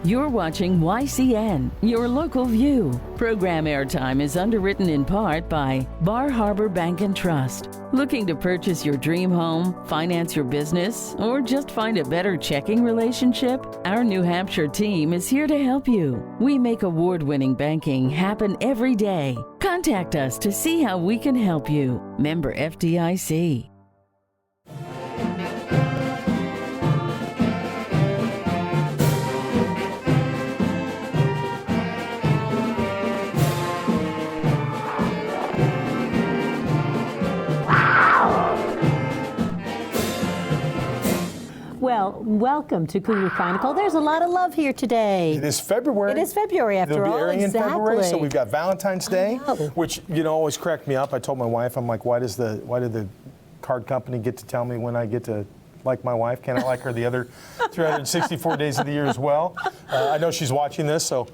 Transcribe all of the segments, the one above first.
You're watching YCN, your local view. Program airtime is underwritten in part by Bar Harbor Bank and Trust. Looking to purchase your dream home, finance your business, or just find a better checking relationship? Our New Hampshire team is here to help you. We make award-winning banking happen every day. Contact us to see how we can help you. Member FDIC. Well, welcome to Cougar Chronicle. There's a lot of love here today. It is February. It is February after all. It'll be airing in February, so we've got Valentine's Day, which always cracked me up. I told my wife, I'm like, why did the card company get to tell me when I get to like my wife? Can't I like her the other 364 days of the year as well? I know she's watching this, so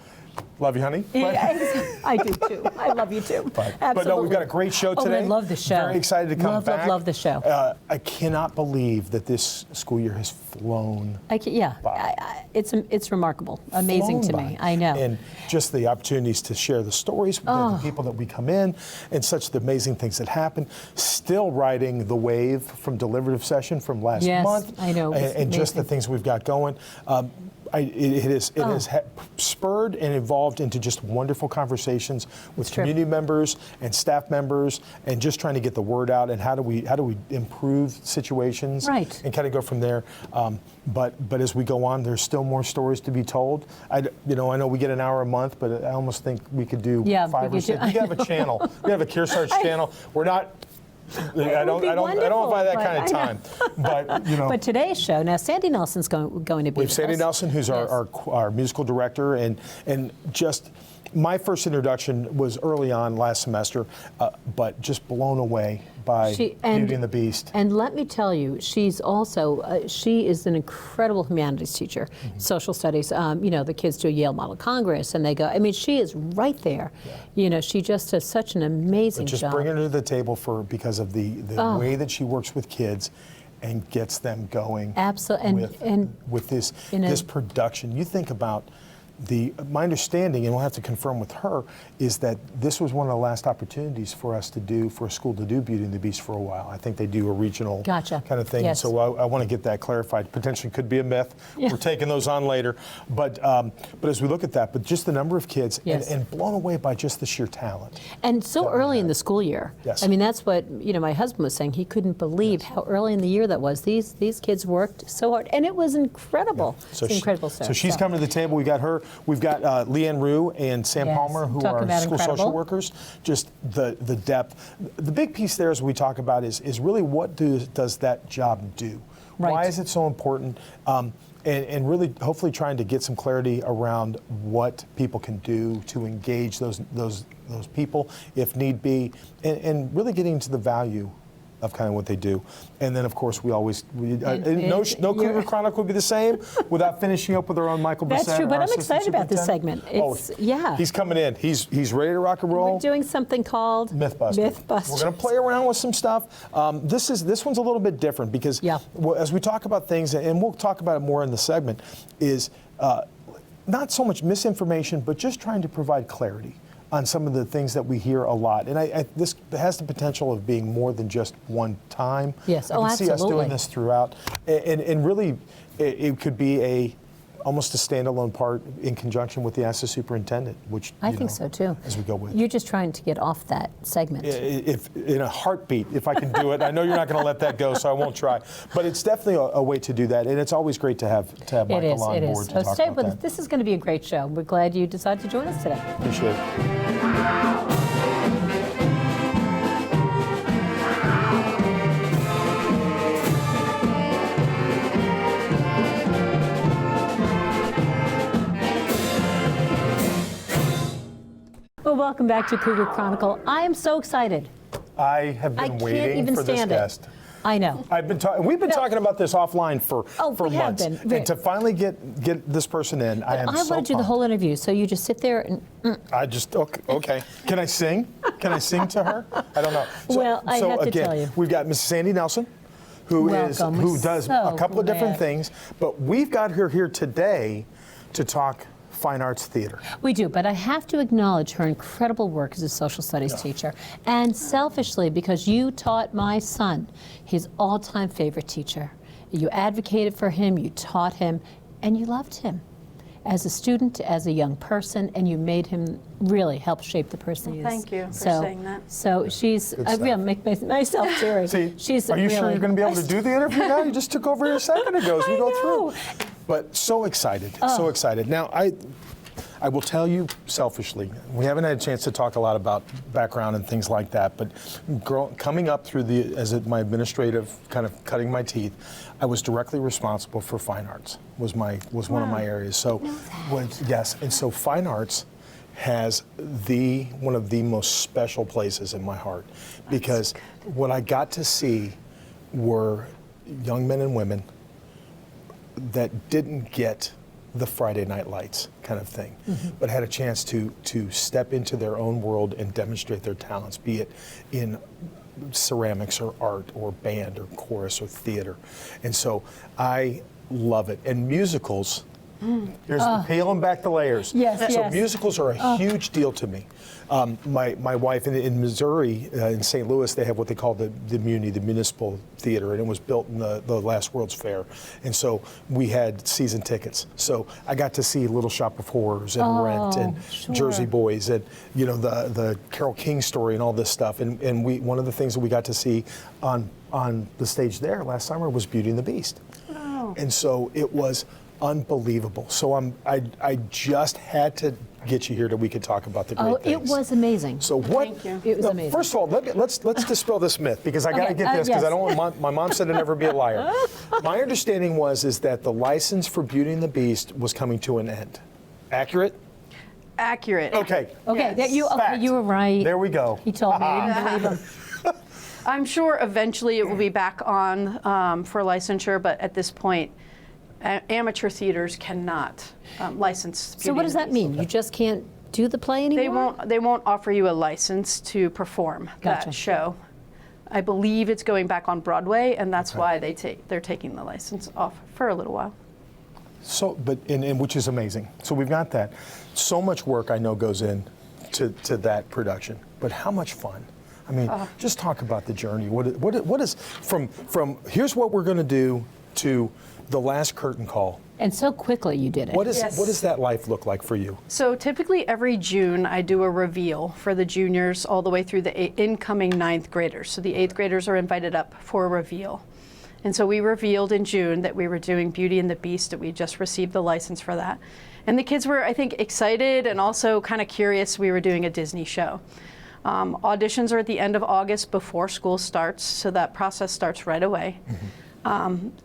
love you, honey. I do too. I love you too. But no, we've got a great show today. I love the show. Very excited to come back. Love the show. I cannot believe that this school year has flown. It's remarkable, amazing to me. I know. And just the opportunities to share the stories with the people that we come in, and such the amazing things that happen. Still riding the wave from deliberative session from last month. I know. And just the things we've got going. It has spurred and evolved into just wonderful conversations with community members and staff members, and just trying to get the word out and how do we improve situations and kind of go from there. But as we go on, there's still more stories to be told. I know we get an hour a month, but I almost think we could do 5 or 6. We have a channel. We have a KRSD channel. We're not. I don't know if I have that kind of time, but But today's show now, Sandy Nelson's going to be. We have Sandy Nelson, who's our musical director, and just my first introduction was early on last semester, but just blown away by Beauty and the Beast. And let me tell you, she's also she is an incredible humanities teacher, social studies. The kids do a Yale Model Congress, and they go. I mean, she is right there. Yeah. She just does such an amazing job. Just bringing her to the table because of the way that she works with kids and gets them going. Absolutely, and with this production, you think about. My understanding, and we'll have to confirm with her, is that this was one of the last opportunities for a school to do Beauty and the Beast for a while. I think they do a regional kind of thing. Yes. So I want to get that clarified. Potentially could be a myth. Yeah. We're taking those on later. But as we look at that, but just the number of kids and blown away by just the sheer talent. And so early in the school year. Yes. I mean, that's what my husband was saying. He couldn't believe how early in the year that was. These kids worked so hard, and it was incredible. Yeah. So it's incredible. So she's coming to the table. We got her. We've got Lianne, Roux, and Sam Palmer, who are school social workers. Just the depth. The big piece there, as we talk about, is really what does that job do? Right. Why is it so important? And really, hopefully, trying to get some clarity around what people can do to engage those people, if need be, and really getting into the value of kind of what they do. And then, of course, no Cougar Chronicle would be the same without finishing up with our own Michael Bessette. That's true, but I'm excited about this segment. He's coming in. He's ready to rock and roll. We're doing something called Mythbusters. We're going to play around with some stuff. This one's a little bit different because as we talk about things, and we'll talk about it more in the segment, is not so much misinformation, but just trying to provide clarity on some of the things that we hear a lot. And this has the potential of being more than just one time. Yes, I can see us doing this throughout. And really, it could be almost a standalone part in conjunction with the Ask the Superintendent, which I think so too. As we go with. You're just trying to get off that segment. If in a heartbeat, if I can do it. I know you're not going to let that go, so I won't try. But it's definitely a way to do that, and it's always great to have Michael on board to talk about that. This is going to be a great show. We're glad you decided to join us today. Appreciate it. Well, welcome back to Cougar Chronicle. I am so excited. I have been waiting for this guest. I know. We've been talking about this offline for months. And to finally get this person in, I want to do the whole interview, so you just sit there and. Okay. Can I sing? Can I sing to her? I don't know. I have to tell you. We've got Mrs. Sandy Nelson, who does a couple of different things, but we've got her here today to talk fine arts theater. We do, but I have to acknowledge her incredible work as a social studies teacher. And selfishly, because you taught my son his all-time favorite teacher. You advocated for him, you taught him, and you loved him as a student, as a young person, and you made him really help shape the person he is. Thank you for saying that. So she's, I make myself teary. See, are you sure you're going to be able to do the interview now? You just took over here a second ago as we go through. But so excited, so excited. Now, I will tell you selfishly, we haven't had a chance to talk a lot about background and things like that, but coming up through my administrative kind of cutting my teeth, I was directly responsible for fine arts, was one of my areas. So, yes, and so fine arts has one of the most special places in my heart, because what I got to see were young men and women that didn't get the Friday Night Lights kind of thing, but had a chance to step into their own world and demonstrate their talents, be it in ceramics or art or band or chorus or theater. And so I love it. And musicals, here's peeling back the layers. So musicals are a huge deal to me. My wife in Missouri, in St. Louis, they have what they call the Muni, the Municipal Theater, and it was built in the last World's Fair. And so we had season tickets. So I got to see Little Shop of Horrors and Rent and Jersey Boys and the Carole King story and all this stuff. And one of the things that we got to see on the stage there last summer was Beauty and the Beast. And so it was unbelievable. So I just had to get you here that we could talk about the great things. It was amazing. So what? Thank you. It was amazing. First of all, let's dispel this myth, because I got to get this, because I don't want my mom said to never be a liar. My understanding is that the license for Beauty and the Beast was coming to an end. Accurate? Accurate. Okay. Okay, Yes. you were right. There we go. He told me. I didn't believe him. I'm sure eventually it will be back on for licensure, but at this point, amateur theaters cannot license. So what does that mean? You just can't do the play anymore? They won't offer you a license to perform that show. I believe it's going back on Broadway, and that's why they're taking the license off for a little while. So, and which is amazing. So we've got that. So much work I know goes in to that production, but how much fun? I mean, just talk about the journey. What is from here's what we're going to do to the last curtain call. And so quickly you did it. What does that life look like for you? So typically every June I do a reveal for the juniors all the way through the incoming 9th graders. So the 8th graders are invited up for a reveal. And so we revealed in June that we were doing Beauty and the Beast, that we just received the license for that. And the kids were, I think, excited and also kind of curious we were doing a Disney show. Auditions are at the end of August before school starts, so that process starts right away.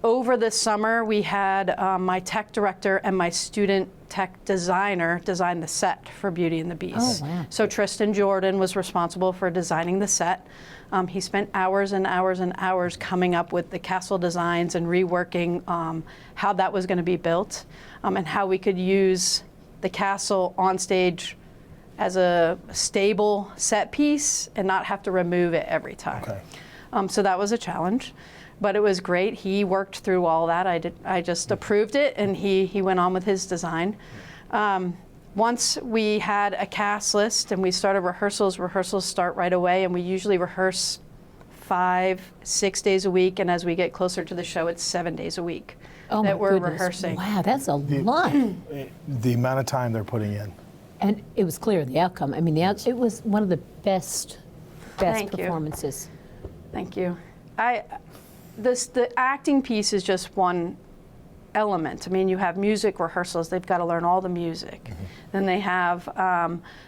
Over the summer, we had my tech director and my student tech designer design the set for Beauty and the Beast. Oh, wow. So Tristan Jordan was responsible for designing the set. He spent hours and hours and hours coming up with the castle designs and reworking how that was going to be built and how we could use the castle on stage as a stable set piece and not have to remove it every time. Okay. So that was a challenge. But it was great. He worked through all that. I just approved it, and he went on with his design. Once we had a cast list and we started rehearsals start right away, and we usually rehearse 5-6 days a week, and as we get closer to the show, it's 7 days a week that we're rehearsing. Wow, that's a lot. The amount of time they're putting in. And it was clear, the outcome. I mean, it was one of the best performances. Thank you. The acting piece is just one element. I mean, you have music rehearsals. They've got to learn all the music. Then they have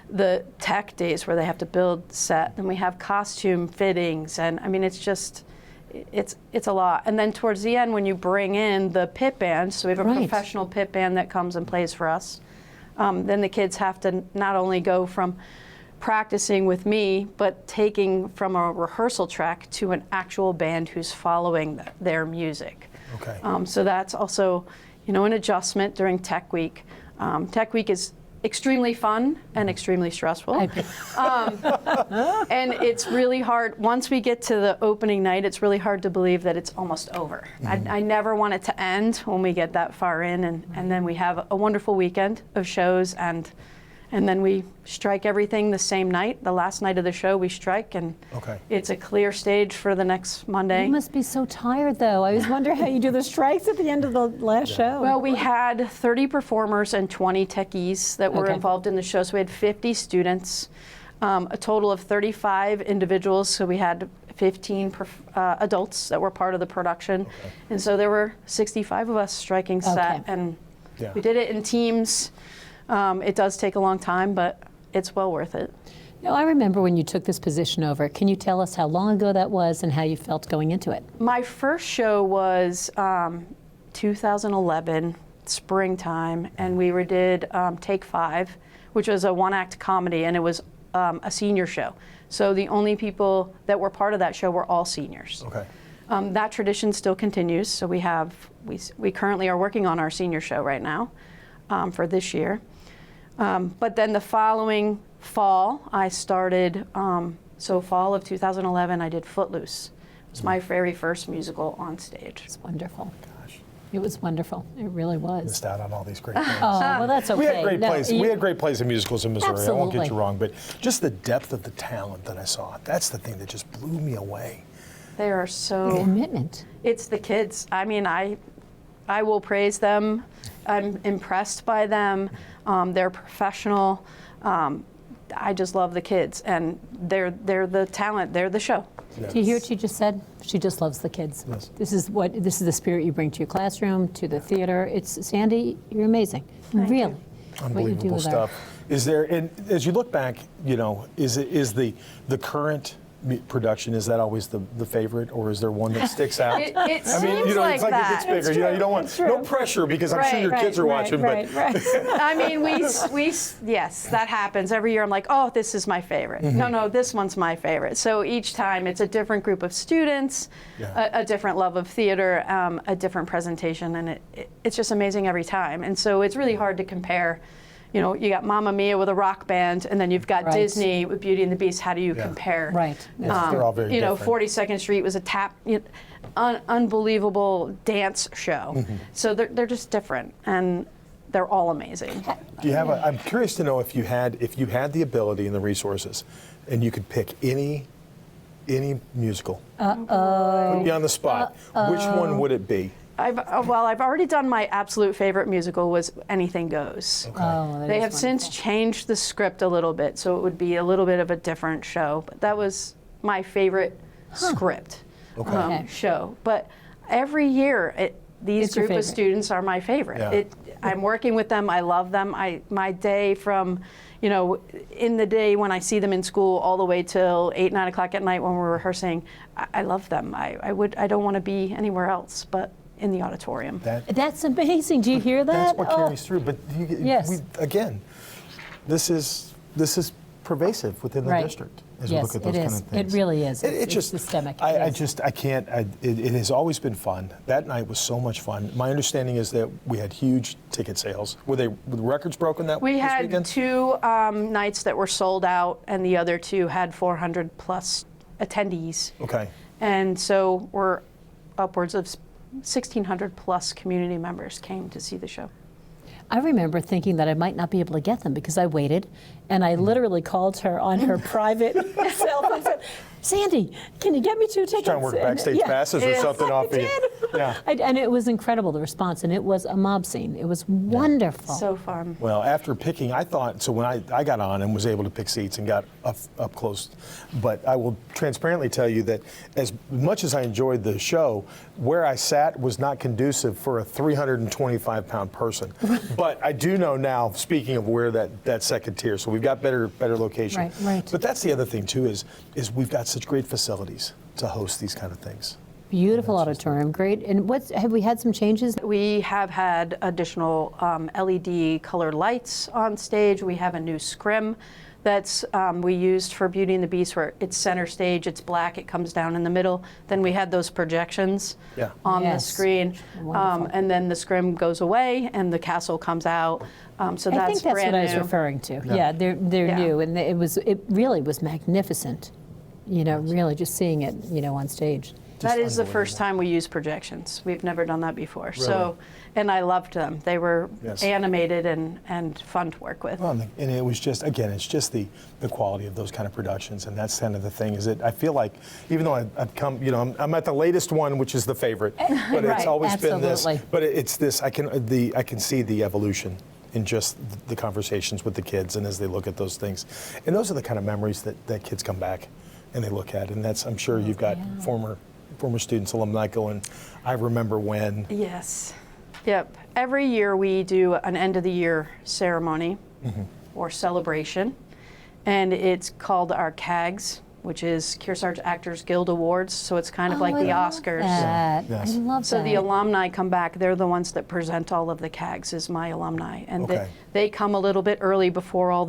the tech days where they have to build set. Then we have costume fittings. And I mean, it's just, it's a lot. And then towards the end, when you bring in the pit band, so we have a professional pit band that comes and plays for us, then the kids have to not only go from practicing with me, but taking from a rehearsal track to an actual band who's following their music. Okay. So that's also, an adjustment during Tech Week. Tech Week is extremely fun and extremely stressful. And it's really hard, once we get to the opening night, it's really hard to believe that it's almost over. I never want it to end when we get that far in, and then we have a wonderful weekend of shows, and then we strike everything the same night. The last night of the show, we strike, and it's a clear stage for the next Monday. You must be so tired, though. I always wonder how you do the strikes at the end of the last show. Well, we had 30 performers and 20 techies that were involved in the show, so we had 50 students, a total of 35 individuals, so we had 15 adults that were part of the production, and so there were 65 of us striking set, and we did it in teams. It does take a long time, but it's well worth it. Now, I remember when you took this position over. Can you tell us how long ago that was and how you felt going into it? My first show was 2011, springtime, and we did Take 5, which was a one-act comedy, and it was a senior show. So the only people that were part of that show were all seniors. That tradition still continues, so we currently are working on our senior show right now for this year. But then the following fall, I started, so fall of 2011, I did Footloose. It was my very first musical on stage. It's wonderful. Gosh. It was wonderful. It really was. Missed out on all these great things. Oh, well, that's okay. We had great plays. We had great plays and musicals in Missouri. Absolutely. I won't get you wrong, but just the depth of the talent that I saw, that's the thing that just blew me away. They are so... Commitment. It's the kids. I mean, I will praise them. I'm impressed by them. They're professional. I just love the kids, and they're the talent. They're the show. Yes. Do you hear what she just said? She just loves the kids. Yes. This is the spirit you bring to your classroom, to the theater. It's Sandy. You're amazing. Really. Unbelievable stuff. Is there, and as you look back, you know, is the current production, is that always the favorite, or is there one that sticks out? It I mean, seems you know, it's like that. it gets bigger. You know, you don't want no pressure because I'm sure your kids are watching. But I mean, yes, that happens every year. I'm like, oh, this is my favorite. No, this one's my favorite. So each time it's a different group of students, a different love of theater, a different presentation, and it's just amazing every time. And so it's really hard to compare. You know, you got Mamma Mia with a rock band, and then you've got Disney with Beauty and the Beast. How do you compare? Right. They're all very different. 42nd Street was a unbelievable dance show. So they're just different, and they're all amazing. Do you have I'm curious to know if you had the ability and the resources, and you could pick any musical. Put you on the spot. Which one would it be? I've already done my absolute favorite musical was Anything Goes. They have since changed the script a little bit, so it would be a little bit of a different show. But that was my favorite script show. But every year, these group of students are my favorite. I'm working with them. I love them. My day from, you know, in the day when I see them in school all the way till 8, 9 o'clock at night when we're rehearsing, I love them. I don't want to be anywhere else but in the auditorium. That's amazing. Do you hear that? That's what carries through. But again, this is pervasive within the district as we look at those kind of things. It really is. It's just systemic. I can't. It has always been fun. That night was so much fun. My understanding is that we had huge ticket sales. Were the records broken that We had weekend? 2 nights that were sold out, and the other 2 had 400 plus attendees. Okay. And so we're upwards of 1,600 plus community members came to see the show. I remember thinking that I might not be able to get them because I waited, and I literally called her on her private cell phone and said, Sandy, can you get me 2 tickets? Trying to work backstage passes or something off of you. Yeah. And it was incredible, the response, and it was a mob scene. It was wonderful. So fun. Well, after picking, I thought, so when I got on and was able to pick seats and got up close, but I will transparently tell you that as much as I enjoyed the show, where I sat was not conducive for a 325-pound person. But I do know now, speaking of where that second tier, so we've got better location. Right. But that's the other thing too, is we've got such great facilities to host these kind of things. Beautiful auditorium, great. And have we had some changes? We have had additional LED colored lights on stage. We have a new scrim that's we used for Beauty and the Beast, where it's center stage, it's black, it comes down in the middle. Then we had those projections on the screen, and then the scrim goes away and the castle comes out. So I that's think that's brand what I was new. referring to. Yeah, they're new, and it really was magnificent. You know, really just seeing it, you know, on stage. That is the first time we used projections. We've never done that before. Really? So, and I loved them. They were animated and fun to work with. Well, and it was just, again, it's just the quality of those kind of productions, and that's kind of the thing. Is it? I feel like, even though I've come, you know, I'm at the latest one, which is the favorite, but it's always been this. But it's this. I can see the evolution in just the conversations with the kids, and as they look at those things, and those are the kind of memories that kids come back and they look at, and that's, I'm sure you've got former students, alumni going, I remember when. Yes. Yep. Every year we do an end of the year ceremony or celebration, and it's called our CAGs, which is Kearsarge Actors Guild Awards. So it's kind of like the Oscars. I love that. So the alumni come back. They're the ones that present all of the CAGs as my alumni, and they come a little bit early before all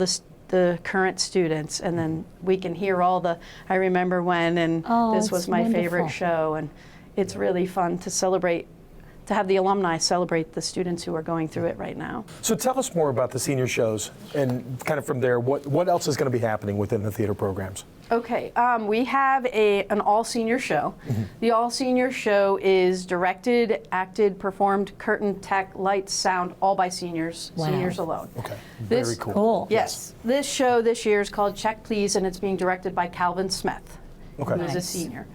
the current students, and then we can hear all the, I remember when, and this was my favorite show, and it's really fun to celebrate, to have the alumni celebrate the students who are going through it right now. So tell us more about the senior shows, and kind of from there, what else is going to be happening within the theater programs? Okay, we have an all-senior show. The all-senior show is directed, acted, performed, curtain, tech, lights, sound, all by seniors, seniors alone. Okay, very cool. Yes, this show this year is called Check Please, and it's being directed by Calvin Smith, who is a senior.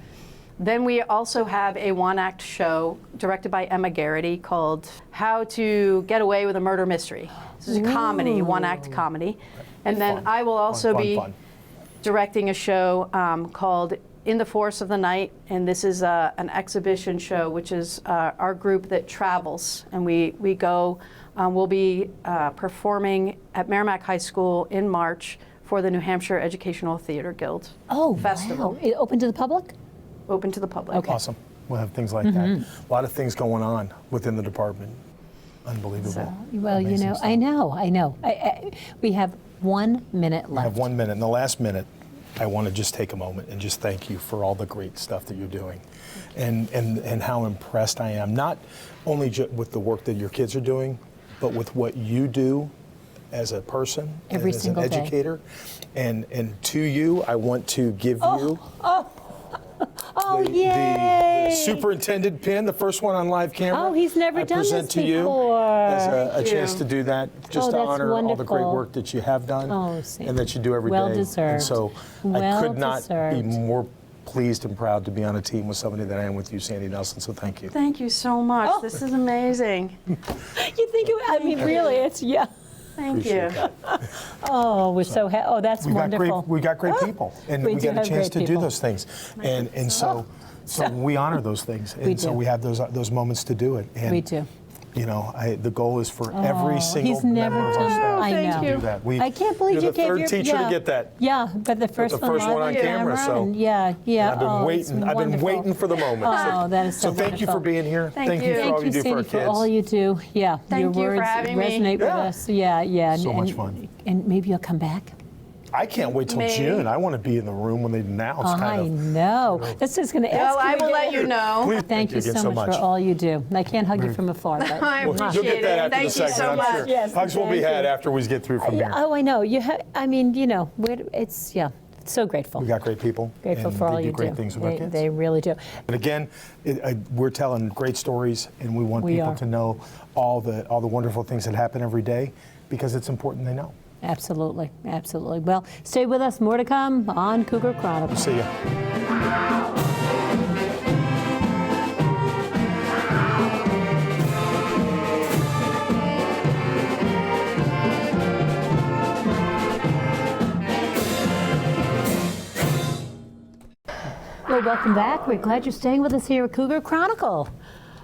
Then we also have a one-act show directed by Emma Garrity called How to Get Away with a Murder Mystery. This is a comedy, one-act comedy. And then I will also be directing a show called In the Forest of the Night, and this is an exhibition show, which is our group that travels, and we go. We'll be performing at Merrimack High School in March for the New Hampshire Educational Theater Guild Festival. Wow. Open to the public? Open to the public. Okay. Awesome. We'll have things like that. A lot of things going on within the department. Unbelievable. Well, Amazing you know, stuff. I know. We have 1 minute left. I have 1 minute. In the last minute, I want to just take a moment and just thank you for all the great stuff that you're doing, and how impressed I am, not only with the work that your kids are doing, but with what you do as a person, every as single an educator. And to you, I want to give you the superintendent pin, the first one on live camera. Oh, he's never done present this to you before. as a chance to do that, just to that's honor all the great wonderful. work that you have done Sam. and that you do every day. Well deserved. And so I Well could not be deserved. more pleased and proud to be on a team with somebody that I am with you, Sandy Nelson. So thank you. Thank you so much. This is amazing. You think, I mean, really, it's, Thank you. Oh, we're so happy. Oh, that's wonderful. We got great people, and We we do got a have chance great to do people. those things, and so we honor those things, and so do. we have those moments to do it. And, We do. You know, the goal is for every single He's never member of our done. staff I Thank know. you. to do that. I can't believe you're you the gave third your teacher to get that. Yeah, but the first the first one on camera, so and yeah. I've been waiting. I've been waiting for the moment. Oh, that is so thank you for wonderful. being here. Thank you. for all you do for Sandy, our for kids. all you do. Yeah, Thank your you for words having me. resonate with Yeah. us. Yeah. So much and, fun. And maybe you'll come back. I can't wait till May. June. I want to be in the room when they announce. I know. This is going to ask. Well, I will let you know. Please, Thank you again so much for all you do. I can't hug you from afar, but I You'll appreciate get that it. after Thank the you segment, so I'm much. sure. Yes, Hugs will be thank had you. after we get through from here. oh, I know. I mean, you know, it's so grateful. We got great people. Grateful and for all they you do great do. things with our kids. They really do. And again, we're telling great stories, and we want We people are. to know all the wonderful things that happen every day, because it's important they know. Absolutely. Well, stay with us. More to come on Cougar Chronicle. See ya. Well, welcome back. We're glad you're staying with us here at Cougar Chronicle.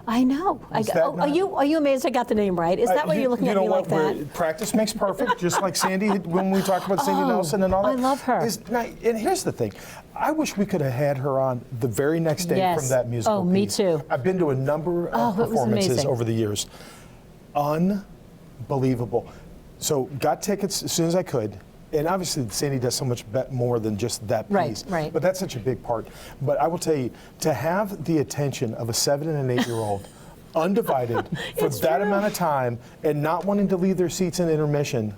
I know. Are you amazed I got the name right? Is that why you're looking at me like that? Practice makes perfect, just like Sandy, when we talked about Sandy Nelson and all that. I love her. And here's the thing. I wish we could have had her on the very next day Yes. from that musical Oh, me piece. too. I've been to a number of it was performances amazing. over the years. Unbelievable. So got tickets as soon as I could. and obviously Sandy does so much more than just that piece. Right. But that's such a big part. But I will tell you, to have the attention of a 7 and an 8-year-old undivided for that amount of time and not wanting to leave their seats in intermission,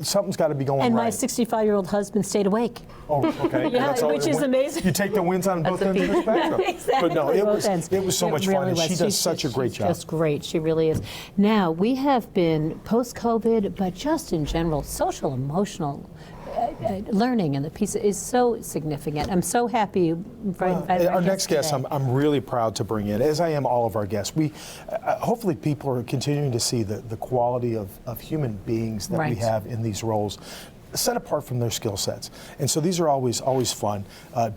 something's got to be going and right. my 65-year-old husband stayed awake. Oh, okay. Yeah, which is amazing. You take the wins on both ends of the spectrum. Exactly. But no, it was so much fun, and she does such a great job. She's just great. She really is. Now, we have been post-COVID, but just in general, social emotional learning and the piece is so significant. I'm so happy you invited our next guest. I'm really proud to bring in, as I am all of our guests. We hopefully people are continuing to see the quality of human beings that we have in these roles, set apart from their skill sets. And so these are always fun.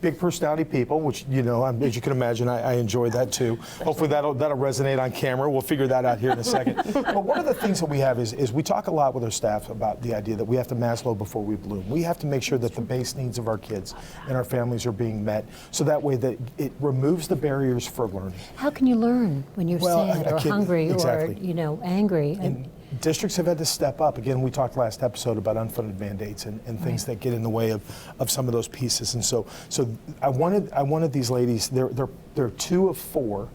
Big personality people, which, you know, as you can imagine, I enjoy that too. Hopefully that'll resonate on camera. We'll figure that out here in a second. But one of the things that we have is we talk a lot with our staff about the idea that we have to Maslow before we bloom. We have to make sure that the base needs of our kids and our families are being met, so that way that it removes the barriers for learning. How can you learn when you're sad or hungry or, you know, angry? And districts have had to step up. Again, we talked last episode about unfunded mandates and things that get in the way of some of those pieces. And so I wanted these ladies. They're 2 of 4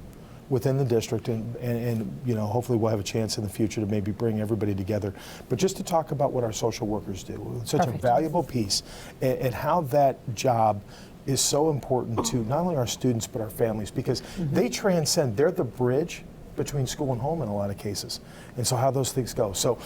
within the district, and you know, hopefully we'll have a chance in the future to maybe bring everybody together. But just to talk about what our social workers do, such a valuable piece, and how that job is so important to not only our students but our families, because they transcend. They're the bridge between school and home in a lot of cases, and so how those things go. So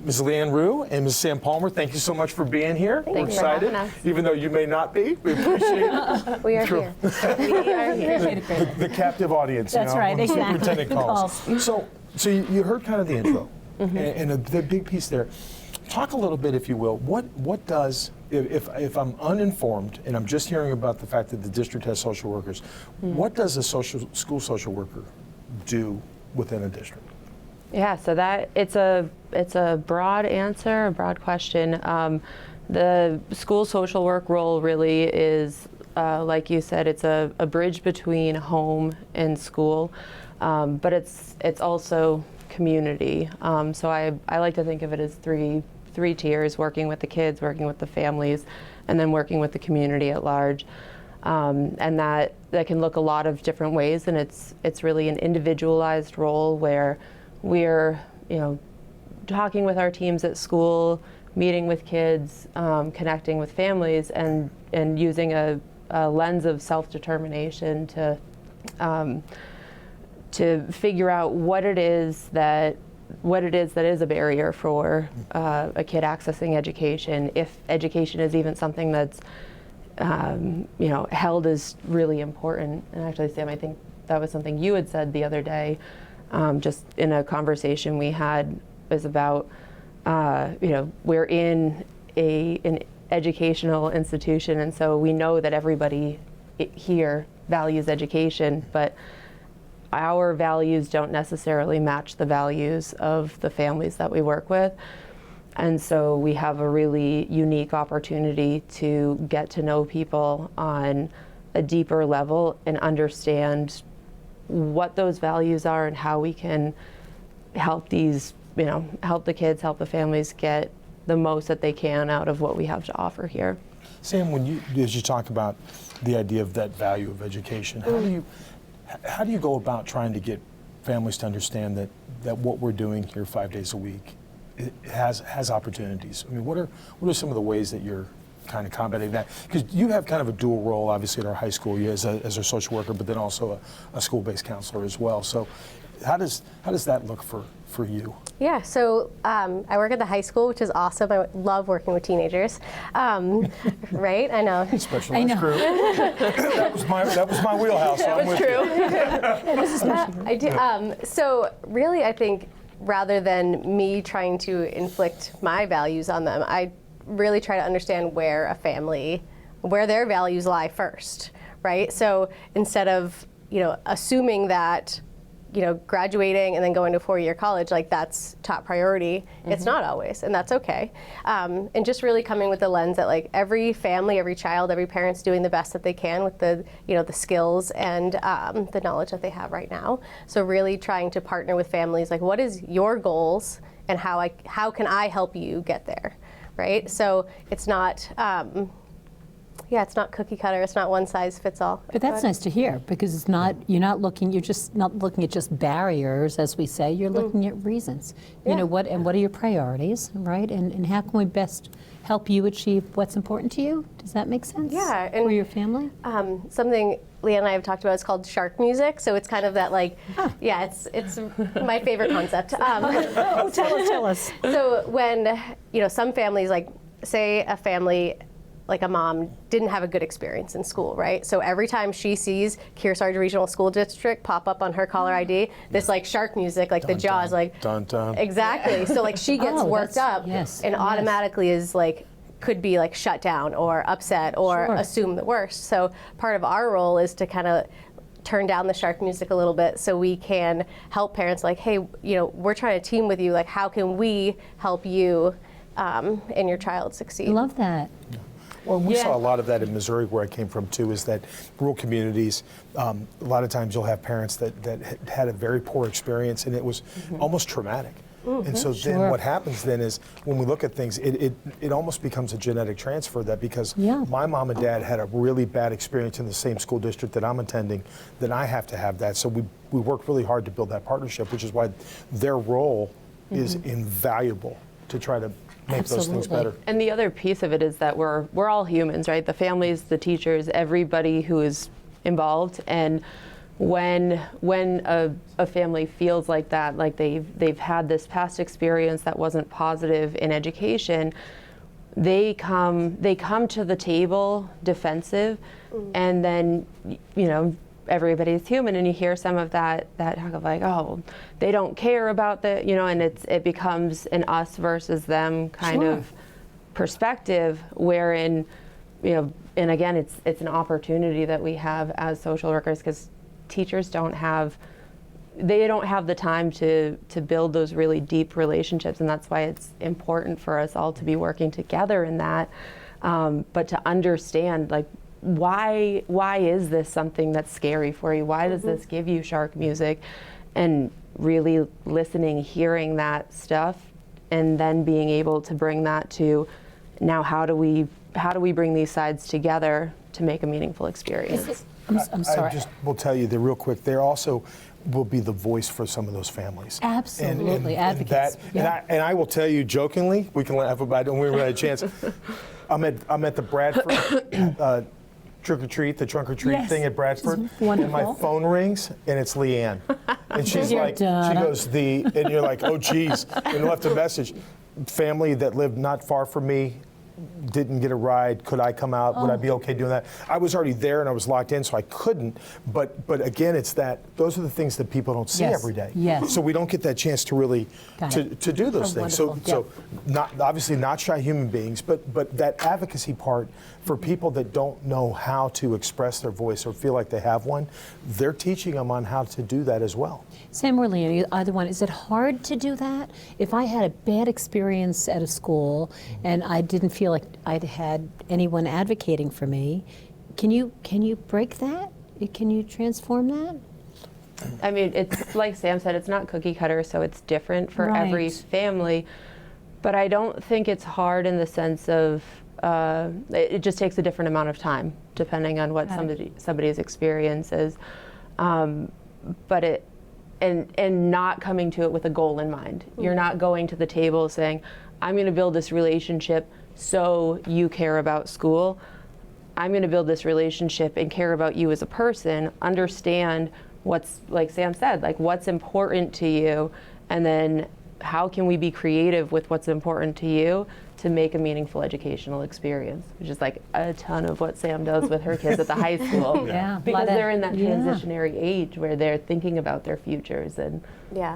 Ms. Lianne Roux and Ms. Sam Palmer, thank you so much for being here. We're excited, even though you may not be. We appreciate it. We are here. We are here. The captive audience. That's right, when exactly. the superintendent calls. So you heard kind of the intro, and the big piece there. Talk a little bit, if you will. What does, if I'm uninformed and I'm just hearing about the fact that the district has social workers, what does a school social worker do within a district? Yeah, so it's a broad answer, a broad question. The school social work role really is, like you said, it's a bridge between home and school, but it's also community. So I like to think of it as three tiers: working with the kids, working with the families, and then working with the community at large. And that can look a lot of different ways, and it's really an individualized role where we're, you know, talking with our teams at school, meeting with kids, connecting with families, and using a lens of self-determination to figure out what it is that is a barrier for a kid accessing education, if education is even something that's you know, held as really important. And actually, Sam, I think that was something you had said the other day, just in a conversation we had, was about, you know, we're in an educational institution, and so we know that everybody here values education, but our values don't necessarily match the values of the families that we work with. And so we have a really unique opportunity to get to know people on a deeper level and understand what those values are and how we can help help the kids, help the families get the most that they can out of what we have to offer here. Sam, as you talk about the idea of that value of education, how do you go about trying to get families to understand that what we're doing here 5 days a week has opportunities? I mean, what are some of the ways that you're kind of combating that? Because you have kind of a dual role, obviously, at our high school, as a social worker, but then also a school-based counselor as well. So how does that look for you? Yeah, so I work at the high school, which is awesome. I love working with teenagers, right? I know. Specialized crew. That was my wheelhouse. That was true. I do. So really, I think rather than me trying to inflict my values on them, I really try to understand where their values lie first, right? So instead of, you know, assuming that, you know, graduating and then going to a 4-year college, like that's top priority. It's not always, and that's okay. And just really coming with the lens that like every family, every child, every parent's doing the best that they can with the, you know, the skills and the knowledge that they have right now. So really trying to partner with families, like what is your goals and how can I help you get there, right? So it's not, it's not cookie cutter. It's not one size fits all. But that's nice to hear, because it's not, you're just not looking at just barriers, as we say, you're looking at reasons. You know, what are your priorities, right? And how can we best help you achieve what's important to you? Does that make sense? Yeah. And, for your family? Something Lianne and I have talked about is called shark music. So it's kind of that it's my favorite concept. Tell us. So when, some families, like say a family, like a mom didn't have a good experience in school, right? So every time she sees KRSD Regional School District pop up on her caller ID, this like shark music, like the Jaws, like dun dun. Exactly. So like she gets worked up and automatically is like could be like shut down or upset or assume the worst. So part of our role is to kind of turn down the shark music a little bit so we can help parents like, hey, we're trying to team with you. Like, how can we help you and your child succeed? I love that. Yeah. Well, we saw a lot of that in Missouri, where I came from too, is that rural communities, a lot of times you'll have parents that had a very poor experience, and it was almost traumatic. And so then what happens then is, when we look at things, it almost becomes a genetic transfer, that because my mom and dad had a really bad experience in the same school district that I'm attending, then I have to have that. So we work really hard to build that partnership, which is why their role is invaluable to try to make those things better. And the other piece of it is that we're all humans, right? The families, the teachers, everybody who is involved. And when a family feels like that, like they've had this past experience that wasn't positive in education, they come to the table defensive, and then everybody's human, and you hear some of that talk of like, oh, they don't care about the, and it becomes an us versus them kind of perspective, wherein, and again, it's an opportunity that we have as social workers, because teachers don't have the time to build those really deep relationships, and that's why it's important for us all to be working together in that, but to understand, like, why is this something that's scary for you? Why does this give you shark music? And really listening, hearing that stuff, and then being able to bring that to, now how do we bring these sides together to make a meaningful experience? I'm sorry. I just will tell you that real quick, there also will be the voice for some of those families. Absolutely, advocates. And I will tell you jokingly, we can laugh about it when we really had a chance. I'm at the Bradford trick or treat, the trunk or treat thing at Bradford, and my phone rings, and it's Lianne, and she's like, she goes, and you're like, oh geez, and left a message. Family that lived not far from me didn't get a ride. Could I come out? Would I be okay doing that? I was already there and I was locked in, so I couldn't. But again, it's those are the things that people don't see every day. Yes. So we don't get that chance to really to do those things. So not obviously not shy human beings, but that advocacy part for people that don't know how to express their voice or feel like they have one, they're teaching them on how to do that as well. Sam or Lianne, either one, is it hard to do that? If I had a bad experience at a school and I didn't feel like I'd had anyone advocating for me, can you break that? Can you transform that? I mean, it's like Sam said, it's not cookie cutter, so it's different for every family. But I don't think it's hard in the sense of it just takes a different amount of time depending on what somebody's experience is. But it. And not coming to it with a goal in mind. You're not going to the table saying, I'm going to build this relationship so you care about school. I'm going to build this relationship and care about you as a person, understand what's, like Sam said, like what's important to you, and then how can we be creative with what's important to you to make a meaningful educational experience, which is like a ton of what Sam does with her kids at the high school. Because they're in that transitionary age where they're thinking about their futures and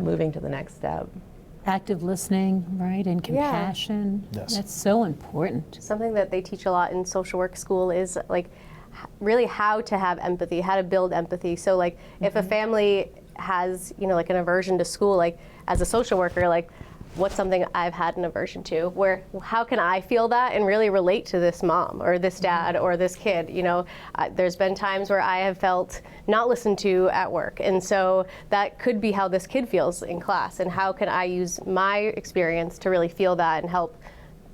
moving to the next step. Active listening, right, and compassion. Yes. That's so important. Something that they teach a lot in social work school is like really how to have empathy, how to build empathy. So like if a family has, like an aversion to school, like as a social worker, like what's something I've had an aversion to, how can I feel that and really relate to this mom or this dad or this kid? There's been times where I have felt not listened to at work, and so that could be how this kid feels in class, and how can I use my experience to really feel that and help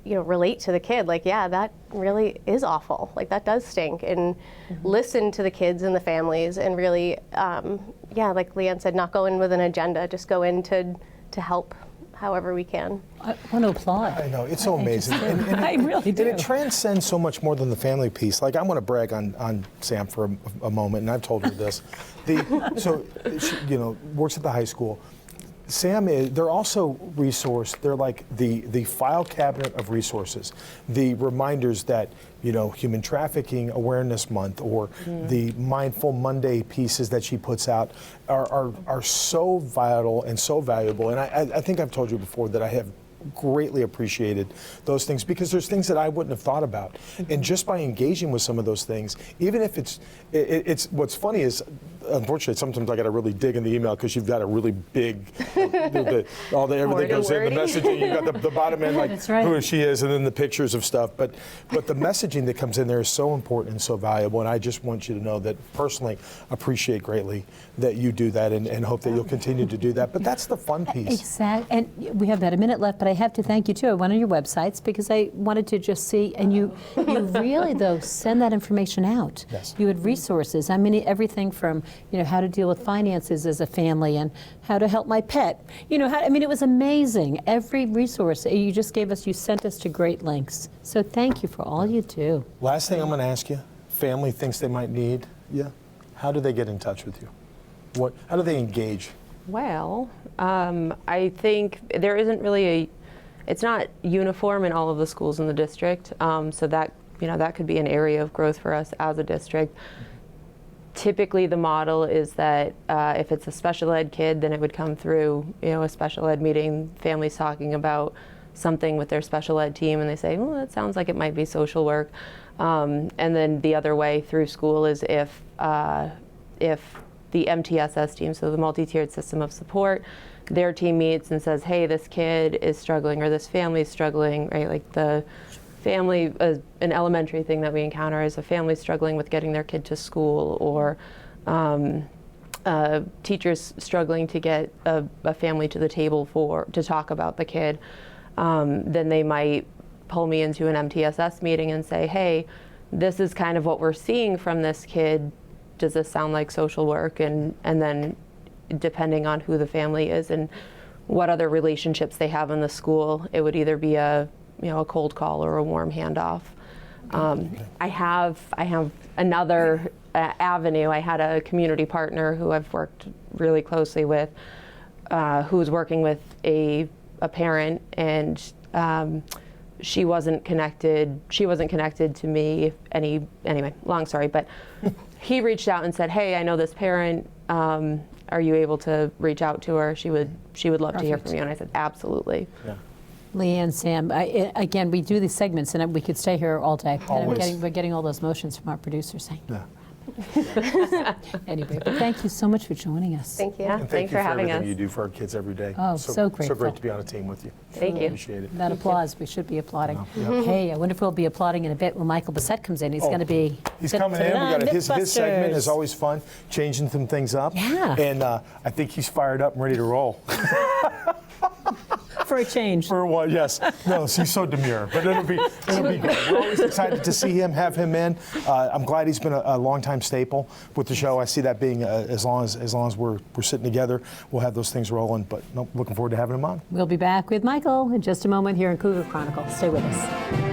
relate to the kid. Like, yeah, that really is awful. Like, that does stink. And listen to the kids and the families and really, like Lianne said, not go in with an agenda, just go in to help however we can. I want to applaud. I know, it's so amazing. I really do. And it transcends so much more than the family piece. Like, I want to brag on Sam for a moment, and I've told her this. So she, works at the high school. Sam they're also resourced. They're like the file cabinet of resources. The reminders that, Human Trafficking Awareness Month or the Mindful Monday pieces that she puts out are so vital and so valuable. And I think I've told you before that I have greatly appreciated those things because there's things that I wouldn't have thought about. And just by engaging with some of those things, even if it's what's funny is, unfortunately, sometimes I got to really dig in the email because you've got a really big, everything goes in, the messaging, you got the bottom end, like who she is, and then the pictures of stuff. But the messaging that comes in there is so important and so valuable. And I just want you to know that personally appreciate greatly that you do that and hope that you'll continue to do that. But that's the fun piece. Exactly. And we have about a minute left, but I have to thank you too. I went on your websites because I wanted to just see, and you really though send that information out. Yes. You had resources. I mean, everything from how to deal with finances as a family and how to help my pet. It was amazing. Every resource you just gave us, you sent us to great lengths. So thank you for all you do. Last thing I'm going to ask you: family thinks they might need you. How do they get in touch with you? How do they engage? Well, I think there isn't really it's not uniform in all of the schools in the district, so that that could be an area of growth for us as a district. Typically, the model is that if it's a special ed kid, then it would come through a special ed meeting, families talking about something with their special ed team, and they say, well, that sounds like it might be social work. And then the other way through school is if the MTSS team, so the multi-tiered system of support, their team meets and says, hey, this kid is struggling or this family is struggling, right? Like the family, an elementary thing that we encounter is a family struggling with getting their kid to school, or teachers struggling to get a family to the table to talk about the kid. Then they might pull me into an MTSS meeting and say, hey, this is kind of what we're seeing from this kid. Does this sound like social work? And then depending on who the family is and what other relationships they have in the school, it would either be a cold call or a warm handoff. I have another avenue. I had a community partner who I've worked really closely with, who's working with a parent, and she wasn't connected to me anyway, long story, but he reached out and said, hey, I know this parent, are you able to reach out to her? She would love to hear from you. And I said, absolutely. Yeah. Leanne, Sam, again, we do these segments, and we could stay here all day. And we're getting all those motions from our producers saying. Yeah. Anyway, but thank you so much for joining us. Thank you. And thanks for having us. Everything you do for our kids every day. Oh, so grateful. So great to be on a team with you. Thank you. Appreciate it. That applause, we should be applauding. Yeah. Hey, I wonder if we'll be applauding in a bit when Michael Bessette comes in. He's going to be. He's coming in. We got his segment is always fun, changing some things up. Yeah. And I think he's fired up and ready to roll. For a change. For what? Yes. No, he's so demure, but it'll be great. We're always excited to see him, have him in. I'm glad he's been a longtime staple with the show. I see that being as long as we're sitting together, we'll have those things rolling. But looking forward to having him on. We'll be back with Michael in just a moment here in Cougar Chronicle. Stay with us.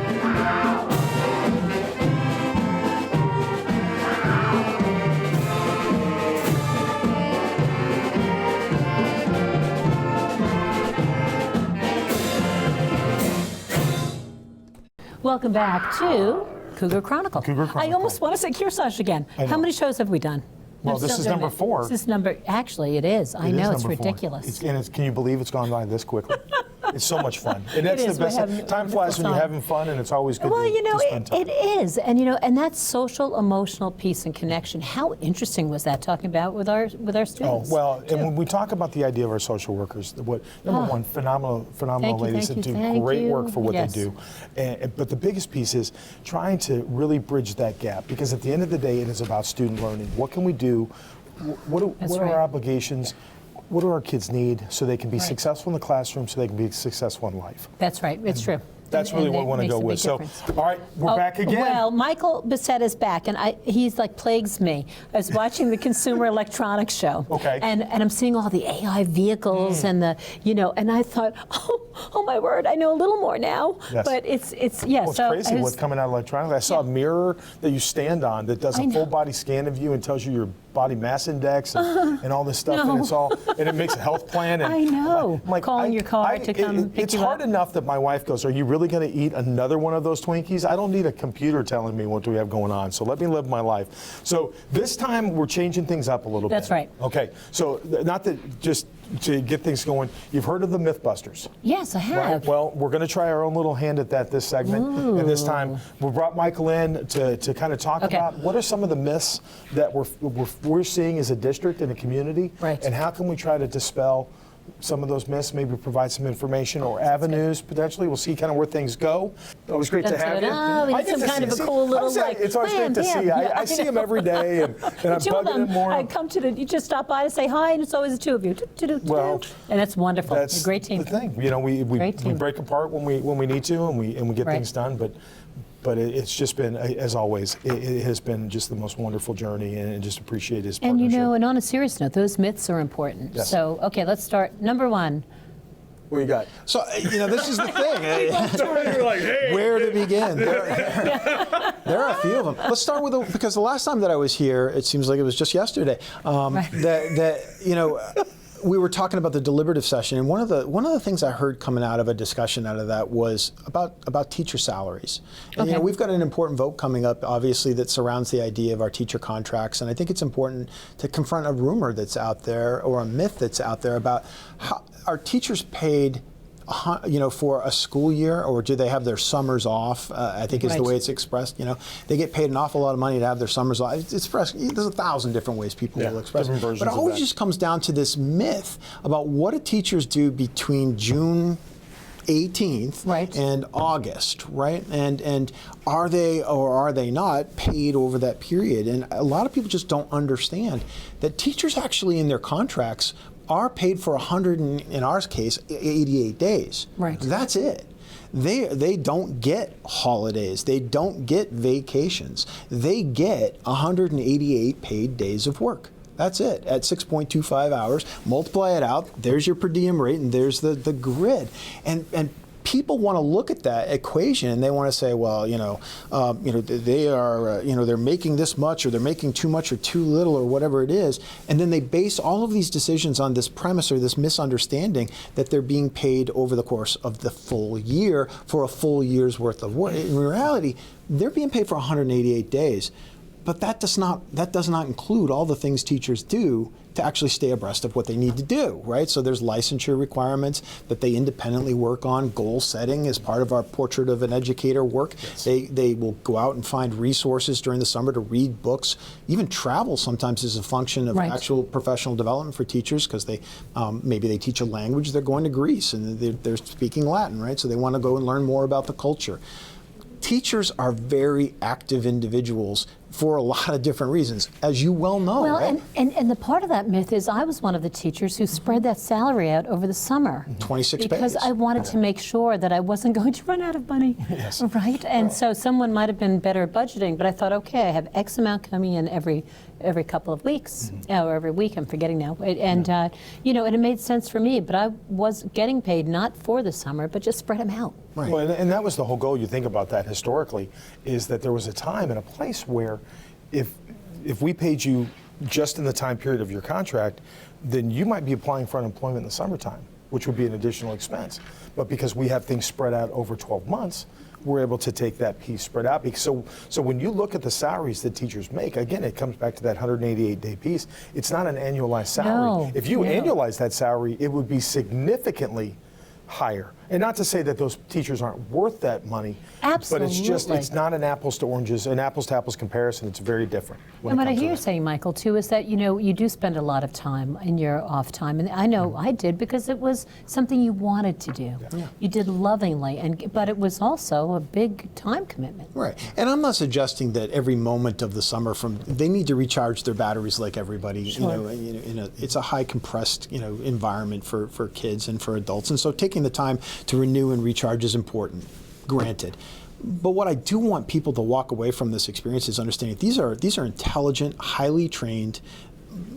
Welcome back to Cougar Chronicle. I almost want to say Kearsarge again. How many shows have we done? Well, this is number 4. This is actually it is. I know, it's ridiculous. Can you believe it's gone by this quickly? It's so much fun. And that's the best. Time flies when you're having fun, and it's always good to spend time. It is. And and that social, emotional peace and connection. How interesting was that, talking about with our students? Oh, well, and when we talk about the idea of our social workers, number one, phenomenal ladies that do great work for what they do. But the biggest piece is trying to really bridge that gap, because at the end of the day, it is about student learning. What can we do? What are our obligations? what do our kids need so they can be successful in the classroom, so they can be successful in life. That's right. It's true. That's really what we want to go with. So, all right, we're back again. Well, Michael Bessette is back, and he's like plagues me. I was watching the Consumer Electronics Show, and I'm seeing all the AI vehicles and the, and I thought, oh my word, I know a little more now. Yes. But it's Well, it's crazy what's coming out electronically. I saw a mirror that you stand on that does a full body scan of you and tells you your body mass index and all this stuff, and it makes a health plan. And I know. I'm like, calling your car to come pick it's you hard up. enough that my wife goes, "Are you really going to eat another one of those Twinkies? I don't need a computer telling me what we have going on. So let me live my life." So this time we're changing things up a little bit. That's right. Okay. So not that just to get things going, you've heard of the Mythbusters. Yes, I have. Right? Well, we're going to try our own little hand at that this segment. Ooh. And this time, we brought Michael in to kind of talk about what are some of the myths that we're seeing as a district and a community, and how can we try to dispel some of those myths, maybe provide some information or avenues potentially. We'll see kind of where things go. It was great to have you. I get some kind of a cool little it's always great to see. I see him every day, and I'm bugging him more. I come to you just stop by to say hi, and it's always the two of you. Well, and that's wonderful. That's a great team. The thing, we break apart when we need to, and we get things done, but it's just been, as always, it has been just the most wonderful journey, and just appreciate his partnership. And and on a serious note, those myths are important. Yes. So, okay, let's start. Number one. What you got? So, this is the thing. You're like, hey, where to begin? There are a few of them. Let's start with because the last time that I was here, it seems like it was just yesterday. We were talking about the deliberative session, and one of the things I heard coming out of a discussion out of that was about teacher salaries. And we've got an important vote coming up, obviously, that surrounds the idea of our teacher contracts, and I think it's important to confront a rumor that's out there or a myth that's out there about how are teachers paid for a school year, or do they have their summers off? I think is the way it's expressed. They get paid an awful lot of money to have their summers off. It's expressed. There's 1,000 different ways people will express it. But it always just comes down to this myth about what do teachers do between June 18th and August, right? And are they or are they not paid over that period? And a lot of people just don't understand that teachers actually in their contracts are paid for 100, in our case, 88 days. Right. That's it. They don't get holidays. They don't get vacations. They get 188 paid days of work. That's it, at 6.25 hours. Multiply it out, there's your per diem rate, and there's the grid. And people want to look at that equation and they want to say, well, they are, they're making this much, or they're making too much or too little, or whatever it is. And then they base all of these decisions on this premise or this misunderstanding that they're being paid over the course of the full year for a full year's worth of work. In reality, they're being paid for 188 days. But that does not include all the things teachers do to actually stay abreast of what they need to do, right? So there's licensure requirements that they independently work on. Goal setting is part of our Portrait of an Educator work. Yes. They will go out and find resources during the summer to read books. Even travel sometimes is a function of actual professional development for teachers, because they maybe they teach a language, they're going to Greece and they're speaking Latin, right? So they want to go and learn more about the culture. Teachers are very active individuals for a lot of different reasons, as you well know, right? And the part of that myth is I was one of the teachers who spread that salary out over the summer. 26 pays. Because I wanted to make sure that I wasn't going to run out of money, right? And so someone might have been better at budgeting, but I thought, okay, I have X amount coming in every couple of weeks, or every week, I'm forgetting now. And, and it made sense for me, but I was getting paid not for the summer, but just spread them out. Right. Well, and that was the whole goal. You think about that historically, is that there was a time and a place where if we paid you just in the time period of your contract, then you might be applying for unemployment in the summertime, which would be an additional expense. But because we have things spread out over 12 months, we're able to take that piece spread out. So when you look at the salaries that teachers make, again, it comes back to that 188-day piece. It's not an annualized salary. No, if you annualize that salary, it would be significantly higher. And not to say that those teachers aren't worth that money, but it's not an apples to oranges, an apples to apples comparison. It's very different. And what I hear you saying, Michael, too, is that, you do spend a lot of time in your off time. And I know I did, because it was something you wanted to do. Yeah. You did lovingly, but it was also a big time commitment. Right. And I'm not suggesting that every moment of the summer they need to recharge their batteries like everybody. Sure. It's a high compressed, environment for kids and for adults. And so taking the time to renew and recharge is important, granted. But what I do want people to walk away from this experience is understanding these are intelligent, highly trained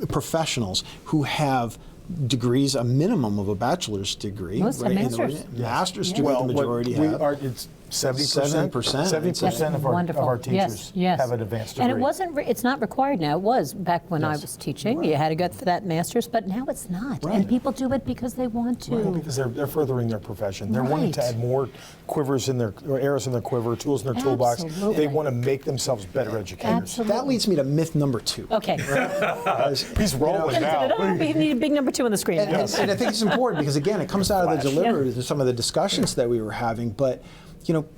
professionals who have degrees, a minimum of a bachelor's degree. Most have masters. Master's degree, the majority have. It's 70%. 70% of our teachers have an advanced degree. And it's not required now. It was back when I was teaching. Right. You had to go for that master's, but now it's not. Right. And people do it because they want to. Right, because they're furthering their profession. They're wanting to add more arrows in their quiver, tools in their toolbox. They want to make themselves better educators. Absolutely. That leads me to myth number 2. Okay. He's rolling now. We need a big number 2 on the screen. And I think it's important because, again, it comes out of the delivery to some of the discussions that we were having. But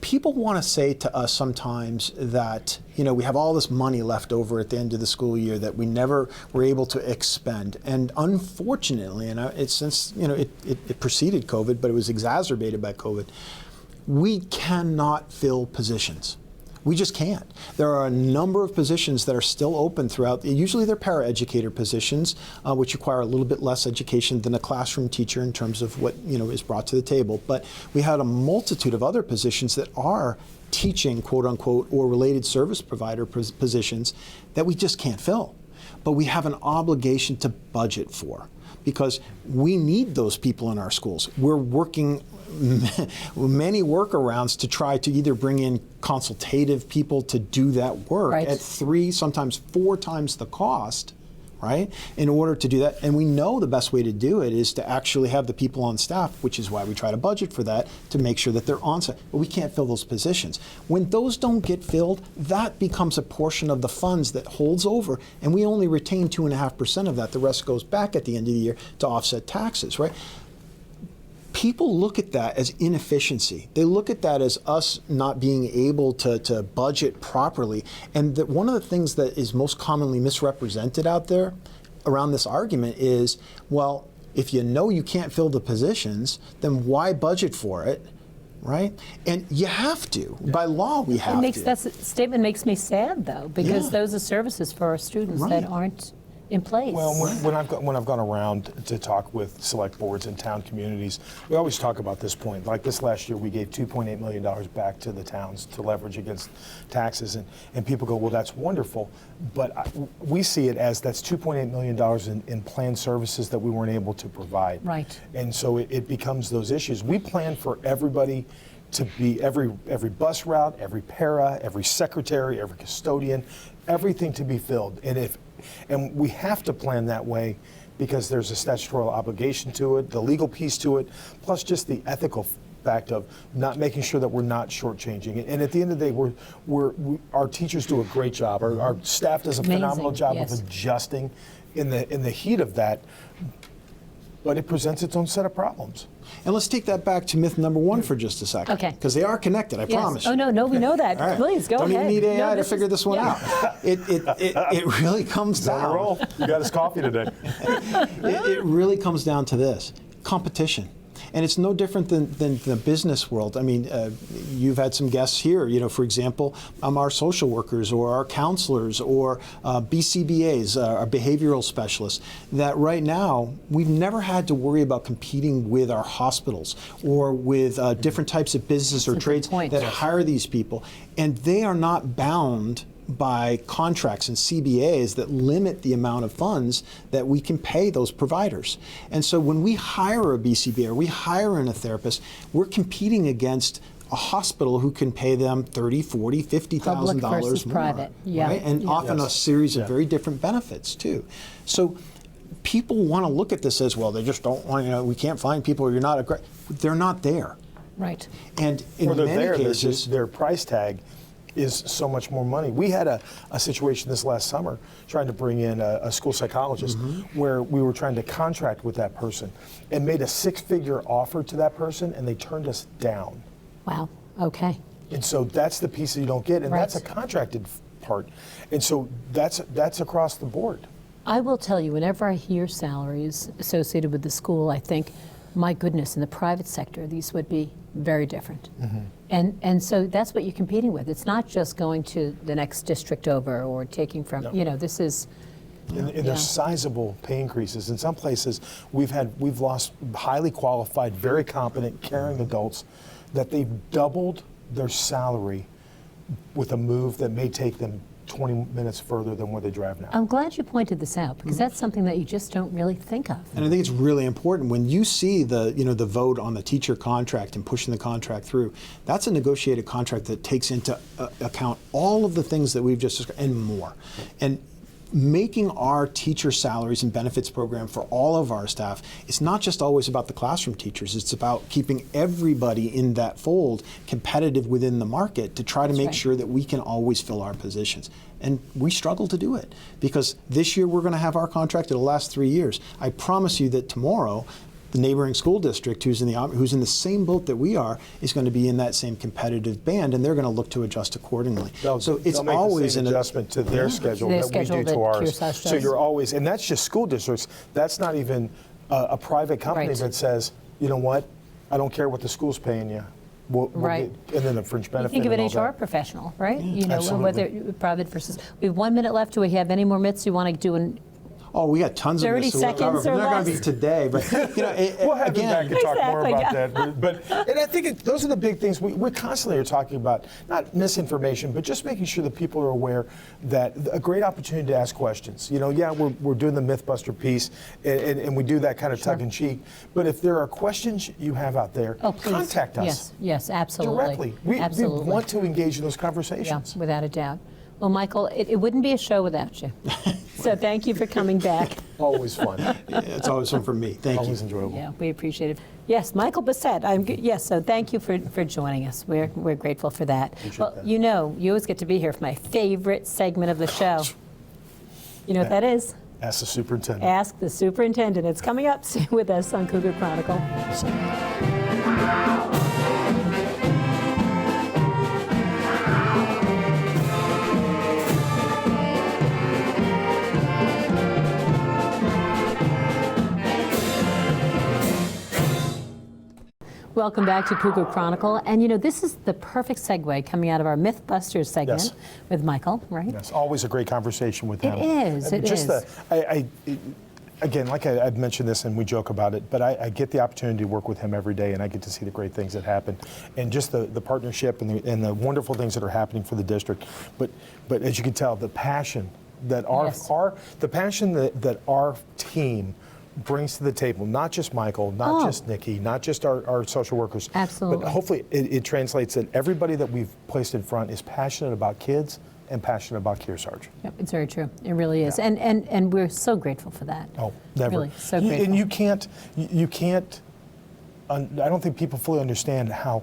people want to say to us sometimes that, we have all this money left over at the end of the school year that we never were able to expend. And unfortunately, and it preceded COVID, but it was exacerbated by COVID, we cannot fill positions. We just can't. There are a number of positions that are still open throughout. Usually they're paraeducator positions, which require a little bit less education than a classroom teacher in terms of what is brought to the table. But we had a multitude of other positions that are teaching, quote unquote, or related service provider positions that we just can't fill. But we have an obligation to budget for, because we need those people in our schools. We're working many workarounds to try to either bring in consultative people to do that work at 3, sometimes 4 times the cost, right, in order to do that. And we know the best way to do it is to actually have the people on staff, which is why we try to budget for that, to make sure that they're on staff. But we can't fill those positions. When those don't get filled, that becomes a portion of the funds that holds over, and we only retain 2.5% of that. The rest goes back at the end of the year to offset taxes, right? People look at that as inefficiency. They look at that as us not being able to budget properly. And one of the things that is most commonly misrepresented out there around this argument is, well, if you know you can't fill the positions, then why budget for it? Right? And you have to. By law, we have to. That statement makes me sad, though, because those are services for our students that aren't in place. Well, when I've gone around to talk with select boards and town communities, we always talk about this point. Like this last year, we gave $2.8 million back to the towns to leverage against taxes, and people go, well, that's wonderful, but we see it as that's $2.8 million in planned services that we weren't able to provide. Right. And so it becomes those issues. We plan for everybody to be every bus route, every para, every secretary, every custodian, everything to be filled. And we have to plan that way because there's a statutory obligation to it, the legal piece to it, plus just the ethical fact of not making sure that we're not shortchanging it. And at the end of the day, our teachers do a great job. Our staff does a phenomenal job of adjusting in the heat of that, but it presents its own set of problems. And let's take that back to myth number 1 for just a second. Okay. Because they are connected, I promise. Oh, no, we know that. Right. Please, go Don't ahead. Don't even need AI to figure this one out. It really comes down. Roll. You got his coffee today. It really comes down to this: competition. And it's no different than the business world. I mean, you've had some guests here, for example, our social workers or our counselors or BCBAs, our behavioral specialists, that right now we've never had to worry about competing with our hospitals or with different types of business or trades that hire these people. And they are not bound by contracts and CBAs that limit the amount of funds that we can pay those providers. And so when we hire a BCBA or we hire a therapist, we're competing against a hospital who can pay them $30,000, $40,000, $50,000 more. Versus private. Right? And often a series of very different benefits too. So people want to look at this as, well, they just don't want, we can't find people, or you're not a great. They're not there. Right. And in many cases, their price tag is so much more money. We had a situation this last summer trying to bring in a school psychologist where we were trying to contract with that person and made a 6-figure offer to that person, and they turned us down. Wow, okay. And so that's the piece that you don't get, and that's a contracted part. And so that's across the board. I will tell you, whenever I hear salaries associated with the school, I think, my goodness, in the private sector, these would be very different. And so that's what you're competing with. It's not just going to the next district over or taking from, this is... And there's sizable pay increases. In some places, we've lost highly qualified, very competent, caring adults that they've doubled their salary with a move that may take them 20 minutes further than where they drive now. I'm glad you pointed this out, because that's something that you just don't really think of. And I think it's really important when you see the vote on the teacher contract and pushing the contract through. That's a negotiated contract that takes into account all of the things that we've just described and more. And making our teacher salaries and benefits program for all of our staff, it's not just always about the classroom teachers, it's about keeping everybody in that fold competitive within the market to try to make sure that we can always fill our positions. And we struggle to do it because this year we're going to have our contract that'll last 3 years. I promise you that tomorrow, the neighboring school district who's in the same boat that we are is going to be in that same competitive band, and they're going to look to adjust accordingly. So it's make always an adjustment to their schedule that we do to ours. So you're always, and that's just school districts. That's not even a private company that says, you know what, I don't care what the school's paying you. We'll get, and then the fringe benefit. You think of an HR professional, right? Whether private versus. We have 1 minute left. Do we have any more myths you want to do? Oh, we got tons of 30 seconds They're or not going less. to be today, but we'll have you back and talk more about Exactly. that. But and I think those are the big things we constantly are talking about. Not misinformation, but just making sure that people are aware that a great opportunity to ask questions. We're doing the MythBuster piece, and we do that kind of tongue in cheek. But if there are questions you have out there, contact us. Yes, absolutely. Directly. We want to engage in those conversations. Yeah, without a doubt. Well, Michael, it wouldn't be a show without you. So thank you for coming back. Always fun. It's always fun for me. Thank you. Always enjoyable. Yeah, we appreciate it. Yes, Michael Bessette. Yes, so thank you for joining us. We're grateful for that. That. You always get to be here for my favorite segment of the show. You know what that is? Ask the superintendent. Ask the superintendent. It's coming up with us on Cougar Chronicle. Welcome back to Cougar Chronicle. And this is the perfect segue coming out of our Mythbusters segment with Michael, right? Yes, always a great conversation with him. It is. Again, like I've mentioned this and we joke about it, but I get the opportunity to work with him every day, and I get to see the great things that happen, and just the partnership and the wonderful things that are happening for the district. But as you can tell, the passion that that our team brings to the table, not just Michael, not just Nikki, not just our social workers. Absolutely. But hopefully it translates that everybody that we've placed in front is passionate about kids and passionate about KRSD. Yep, it's very true. It really is. Yeah. And we're so grateful for that. Oh, never. Really, so grateful. And you can't, I don't think people fully understand how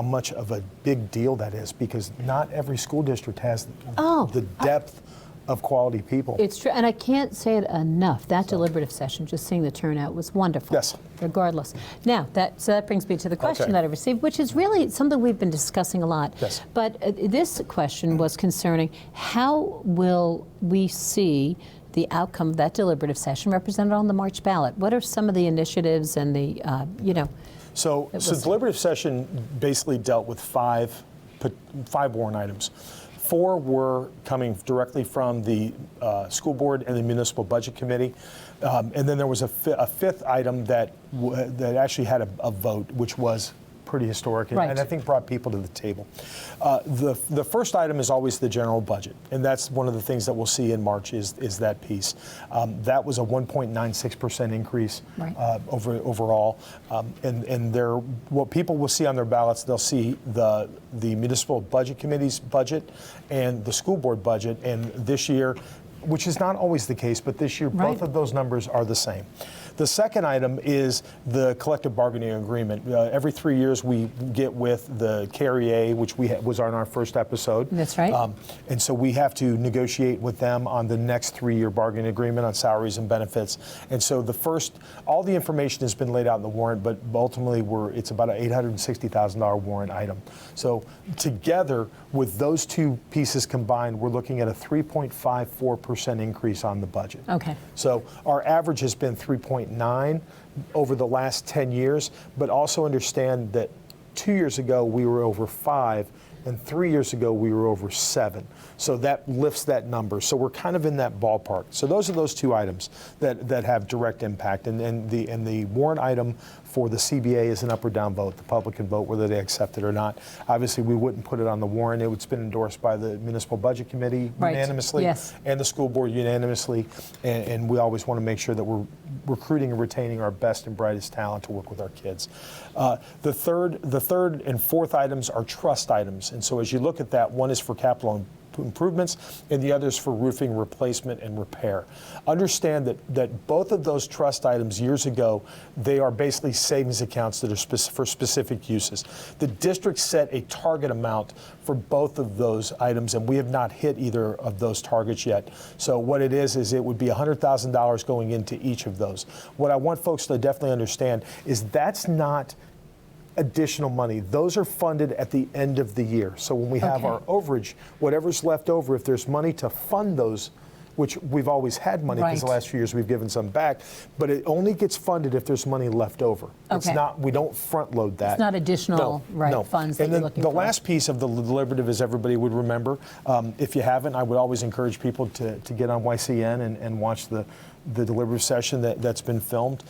much of a big deal that is, because not every school district has the depth of quality people. It's true, and I can't say it enough. That deliberative session, just seeing the turnout, was wonderful. Yes. Regardless. Now, that brings me to the question that I received, which is really something we've been discussing a lot. Yes. But this question was concerning how will we see the outcome of that deliberative session represented on the March ballot? What are some of the initiatives and the, So deliberative session basically dealt with five warrant items. 4 were coming directly from the school board and the municipal budget committee, and then there was a fifth item that actually had a vote, which was pretty historic and I think brought people to the table. The first item is always the general budget, and that's one of the things that we'll see in March is that piece. That was a 1.96% increase overall, and what people will see on their ballots, they'll see the municipal budget committee's budget and the school board budget, and this year, which is not always the case, but this year both of those numbers are the same. The second item is the collective bargaining agreement. Every 3 years we get with the KREA, which was on our first episode. That's right. And so we have to negotiate with them on the next 3-year bargaining agreement on salaries and benefits. And so all the information has been laid out in the warrant, but ultimately it's about an $860,000 warrant item. So together with those two pieces combined, we're looking at a 3.54% increase on the budget. Okay. So our average has been 3.9 over the last 10 years, but also understand that 2 years ago we were over 5, and 3 years ago we were over 7. So that lifts that number. So we're kind of in that ballpark. So those are those two items that have direct impact. And the warrant item for the CBA is an up or down vote. The public can vote whether they accept it or not. Obviously, we wouldn't put it on the warrant. It's been endorsed by the Municipal Budget Committee unanimously, yes, and the school board unanimously. And we always want to make sure that we're recruiting and retaining our best and brightest talent to work with our kids. The third and fourth items are trust items. And so as you look at that, one is for capital improvements, and the others for roofing replacement and repair. Understand that both of those trust items years ago, they are basically savings accounts that are for specific uses. The district set a target amount for both of those items, and we have not hit either of those targets yet. So what it is it would be $100,000 going into each of those. What I want folks to definitely understand is that's not additional money. Those are funded at the end of the year. So when we have our overage, whatever's left over, if there's money to fund those, which we've always had money because the last few years we've given some back, but it only gets funded if there's money left over. It's not, we don't front load that. It's not additional funds that and you're then looking the for. last piece of the deliberative, as everybody would remember, if you haven't, I would always encourage people to get on YCN and watch the deliberative session that's been filmed.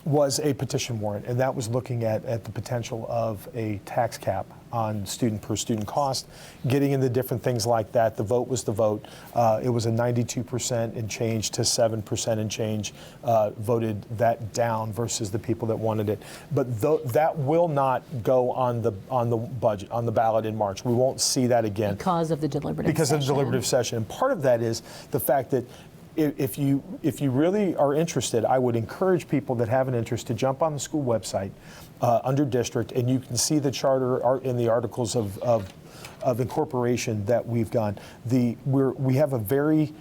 Was a petition warrant, and that was looking at the potential of a tax cap on student per student cost, getting into different things like that. The vote was the vote. It was a 92% and change to 7% and change voted that down versus the people that wanted it. But that will not go on the budget, on the ballot in March. We won't see that again. Because of the deliberative Because of the deliberative session. And part of that is the fact that if you really are interested, I would encourage people that have an interest to jump on the school website under district, and you can see the charter in the articles of incorporation that we've done. We have a very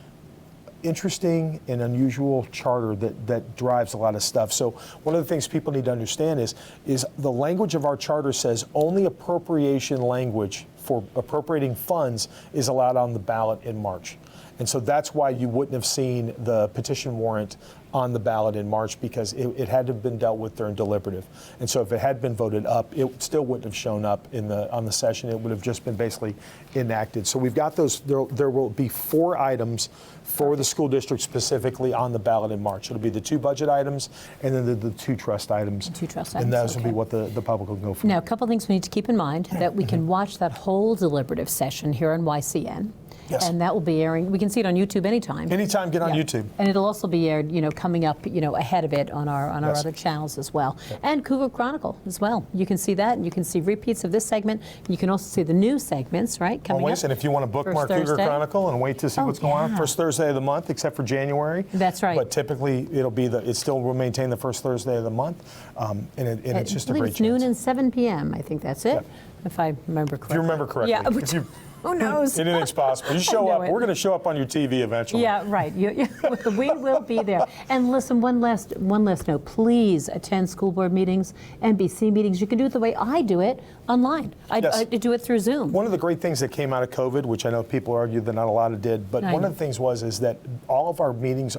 interesting and unusual charter that drives a lot of stuff. So one of the things people need to understand is the language of our charter says only appropriation language for appropriating funds is allowed on the ballot in March. And so that's why you wouldn't have seen the petition warrant on the ballot in March, because it had to have been dealt with during deliberative. And so if it had been voted up, it still wouldn't have shown up on the session. It would have just been basically enacted. So we've got those. There will be 4 items for the school district specifically on the ballot in March. It'll be the 2 budget items and then the 2 trust items. 2 trust and items. those will be what the public will go for. Now, a couple things we need to keep in mind, that we can watch that whole deliberative session here on YCN. Yes. And that will be airing. We can see it on YouTube anytime. Anytime, get on YouTube. And it'll also be aired, coming up, ahead of it on our other channels as well. And Cougar Chronicle as well. You can see that, and you can see repeats of this segment. You can also see the new segments, right, coming Always, up. and if you want to bookmark Cougar Chronicle and wait to see what's going on, first Thursday of the month, except for January. That's right. But typically, it still will maintain the first Thursday of the month, and it's just a great chance. Noon and 7 p.m. I think that's it, if I remember correctly. If you remember correctly. Yeah. Who knows? Anything's possible. You show up. We're going to show up on your TV eventually. Yeah, right. We will be there. And listen, one last note. Please attend school board meetings, NBC meetings. You can do it the way I do it, online. I do it through Zoom. One of the great things that came out of COVID, which I know people argue that not a lot of did, but one of the things is that all of our meetings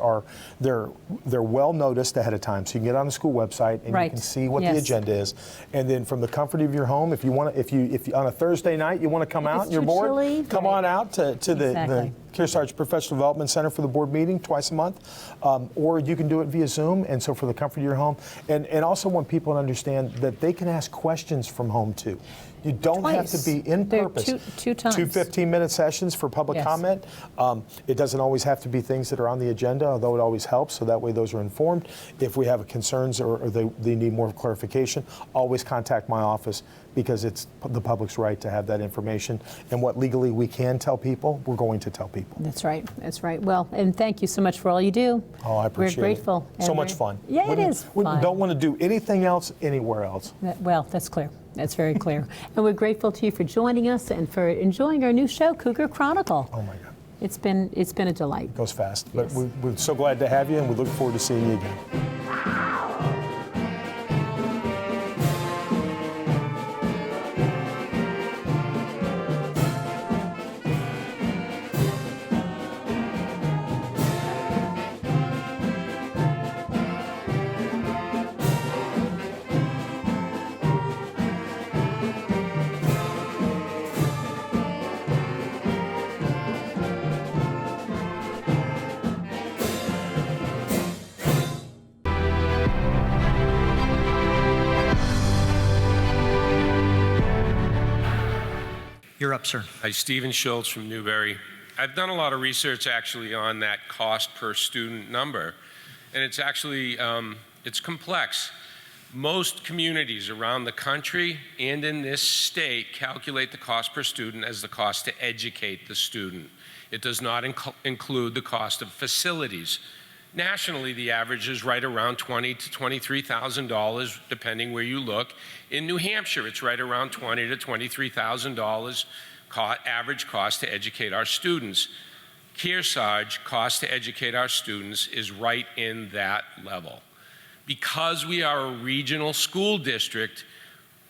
they're well noticed ahead of time. So you can get on the school website and you can see what the agenda is. And then from the comfort of your home, if you on a Thursday night you want to come out and you're bored, come on out to the Kearsarge Professional Development Center for the board meeting twice a month, or you can do it via Zoom, and so for the comfort of your home. And also want people to understand that they can ask questions from home too. You don't have to be in purpose. Two times. 2 15-minute sessions for public comment. It doesn't always have to be things that are on the agenda, although it always helps, so that way those are informed. If we have concerns or they need more clarification, always contact my office, because it's the public's right to have that information. And what legally we can tell people, we're going to tell people. people. That's right. That's right. Well, and thank you so much for all you do. Oh, I appreciate it. We're grateful. So much fun. Yeah, it is We fun. don't want to do anything else anywhere else. Well, that's clear. That's very clear. And we're grateful to you for joining us and for enjoying our new show, Cougar Chronicle. Oh my God. It's been a delight. It goes fast. Yes. But we're so glad to have you, and we look forward to seeing you again. You're up, sir. Hi, Stephen Schultz from Newbury. I've done a lot of research actually on that cost per student number, and it's actually, it's complex. Most communities around the country and in this state calculate the cost per student as the cost to educate the student. It does not include the cost of facilities. Nationally, the average is right around $20,000 to $23,000, depending where you look. In New Hampshire, it's right around $20,000 to $23,000 average cost to educate our students. KRSD, cost to educate our students, is right in that level. Because we are a regional school district,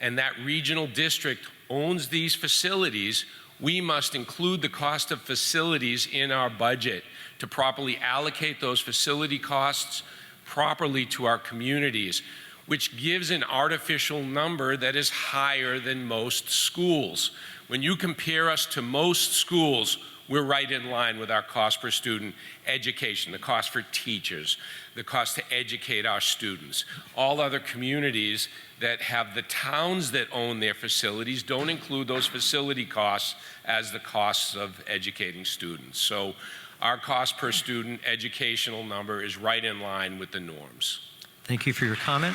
and that regional district owns these facilities, we must include the cost of facilities in our budget to properly allocate those facility costs properly to our communities, which gives an artificial number that is higher than most schools. When you compare us to most schools, we're right in line with our cost per student education, the cost for teachers, the cost to educate our students. All other communities that have the towns that own their facilities don't include those facility costs as the costs of educating students. So our cost per student educational number is right in line with the norms. Thank you for your comment.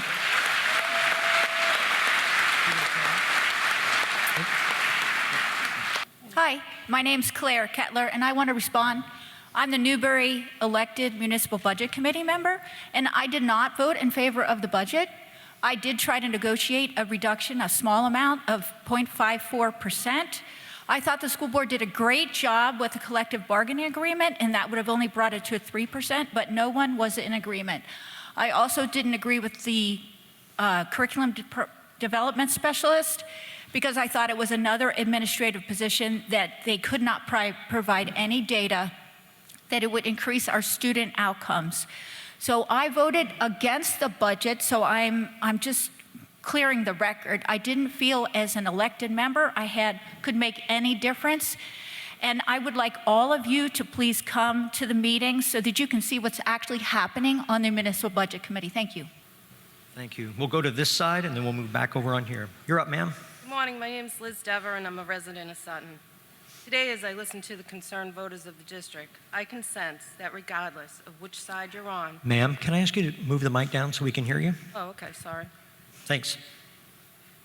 Hi, my name's Claire Kettler, and I want to respond. I'm the Newbury elected Municipal Budget Committee member, and I did not vote in favor of the budget. I did try to negotiate a reduction, a small amount of 0.54%. I thought the school board did a great job with the collective bargaining agreement, and that would have only brought it to 3%, but no one was in agreement. I also didn't agree with the curriculum development specialist because I thought it was another administrative position that they could not provide any data that it would increase our student outcomes. So I voted against the budget, so I'm just clearing the record. I didn't feel as an elected member could make any difference. And I would like all of you to please come to the meeting so that you can see what's actually happening on the Municipal Budget Committee. Thank you. Thank you. We'll go to this side and then we'll move back over on here. You're up, ma'am. Good morning. My name is Liz Dever and I'm a resident of Sutton. Today, as I listen to the concerned voters of the district, I can sense that regardless of which side you're on. Ma'am, can I ask you to move the mic down so we can hear you? Oh, okay, sorry. Thanks.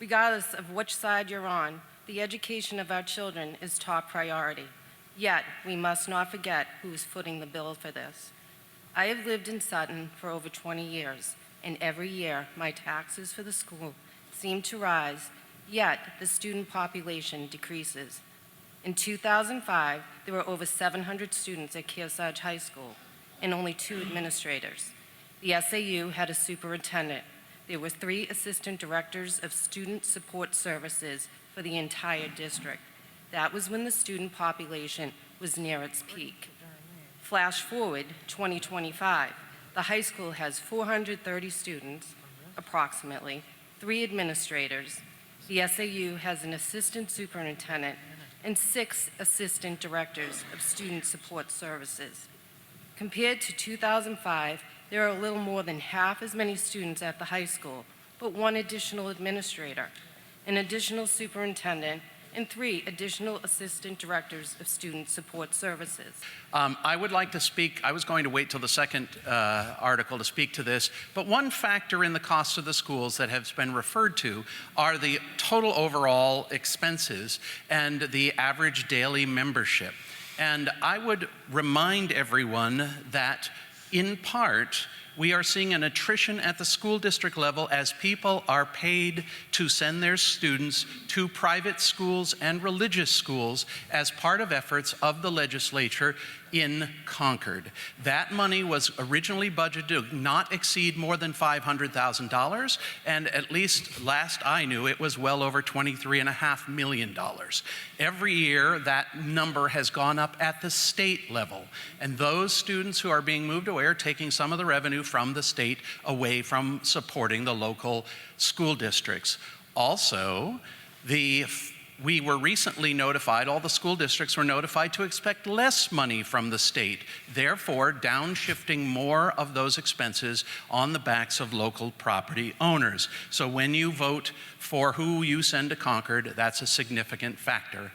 Regardless of which side you're on, the education of our children is top priority. Yet, we must not forget who is footing the bill for this. I have lived in Sutton for over 20 years, and every year my taxes for the school seem to rise, yet the student population decreases. In 2005, there were over 700 students at KRSD High School and only 2 administrators. The SAU had a superintendent. There were 3 assistant directors of student support services for the entire district. That was when the student population was near its peak. Flash forward 2025, the high school has 430 students, approximately, 3 administrators. The SAU has an assistant superintendent and 6 assistant directors of student support services. Compared to 2005, there are a little more than half as many students at the high school, but 1 additional administrator, an additional superintendent, and 3 additional assistant directors of student support services. I would like to speak. I was going to wait till the second article to speak to this, but one factor in the cost of the schools that has been referred to are the total overall expenses and the average daily membership. And I would remind everyone that, in part, we are seeing an attrition at the school district level as people are paid to send their students to private schools and religious schools as part of efforts of the legislature in Concord. That money was originally budgeted to not exceed more than $500,000, and at least last I knew, it was well over $23.5 million. Every year, that number has gone up at the state level, and those students who are being moved away are taking some of the revenue from the state away from supporting the local school districts. Also, we were recently notified, all the school districts were notified to expect less money from the state, therefore downshifting more of those expenses on the backs of local property owners. So when you vote for who you send to Concord, that's a significant factor.